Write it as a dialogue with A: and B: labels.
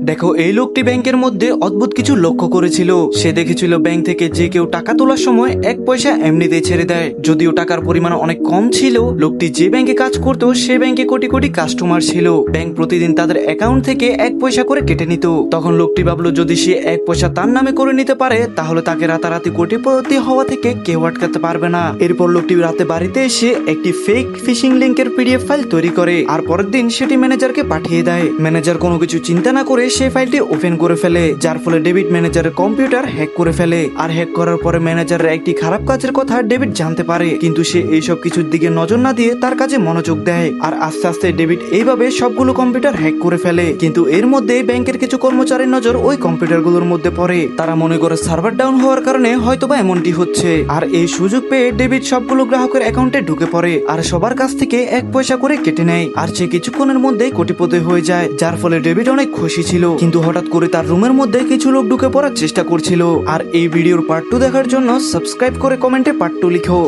A: দেখো, এই লোকটি ব্যাংকের মধ্যে অদ্ভুত কিছু লক্ষ্য করেছিল। সে দেখেছিল ব্যাংক থেকে যে কেউ টাকা তোলার সময় 1 পয়সা এমনিতেই ছেড়ে দেয়। যদিও টাকার পরিমাণ অনেক কম ছিল, লোকটি যে ব্যাংকে কাজ করতো সে ব্যাংকে কোটি কোটি কাস্টমার ছিল। ব্যাংক প্রতিদিন তাদের অ্যাকাউন্ট থেকে 1 পয়সা করে কেটে নিত। তখন লোকটি ভাবলো, যদি সে 1 পয়সা তার নামে করে নিতে পারে তাহলে তাকে রাতারাতি কোটিপতি হওয়া থেকে কেউ আটকাতে পারবে না। এরপর লোকটি রাতে বাড়িতে এসে একটি ফেক ফিশিং লিংকের পিডিএফ ফাইল তৈরি করে আর পরের দিন সেটি ম্যানেজারকে পাঠিয়ে দেয়। ম্যানেজার কোনো কিছু চিন্তা না করে সেই ফাইলটি ওপেন করে ফেলে, যার ফলে ডেভিড ম্যানেজারের কম্পিউটার হ্যাক করে ফেলে। আর হ্যাক করার পরে ম্যানেজারের একটি খারাপ কাজের কথা ডেভিড জানতে পারে, কিন্তু সে এইসব কিছুর দিকে নজর না দিয়ে তার কাজে মনোযোগ দেয়। আর আস্তে আস্তে ডেভিড এইভাবে সবগুলো কম্পিউটার হ্যাক করে ফেলে। কিন্তু এর মধ্যে ব্যাংকের কিছু কর্মচারীর নজর ওই কম্পিউটারগুলোর মধ্যে পড়ে। তারা মনে করে সার্ভার ডাউন হওয়ার কারণে হয়তোবা এমনটি হচ্ছে। আর এই সুযোগ পেয়ে ডেভিড সবগুলো গ্রাহকের অ্যাকাউন্টে ঢুকে পড়ে আর সবার কাছ থেকে 1 পয়সা করে কেটে নেয়। আর সে কিছুক্ষণের মধ্যেই কোটিপতি হয়ে যায়, যার ফলে ডেভিড অনেক খুশি ছিল। কিন্তু হঠাৎ করে তার রুমের মধ্যে কিছু লোক ঢুকে পড়ার চেষ্টা করছিল। আর এই ভিডিওর পার্ট 2 দেখার জন্য সাবস্ক্রাইব করে কমেন্টে পার্ট 2 লিখো।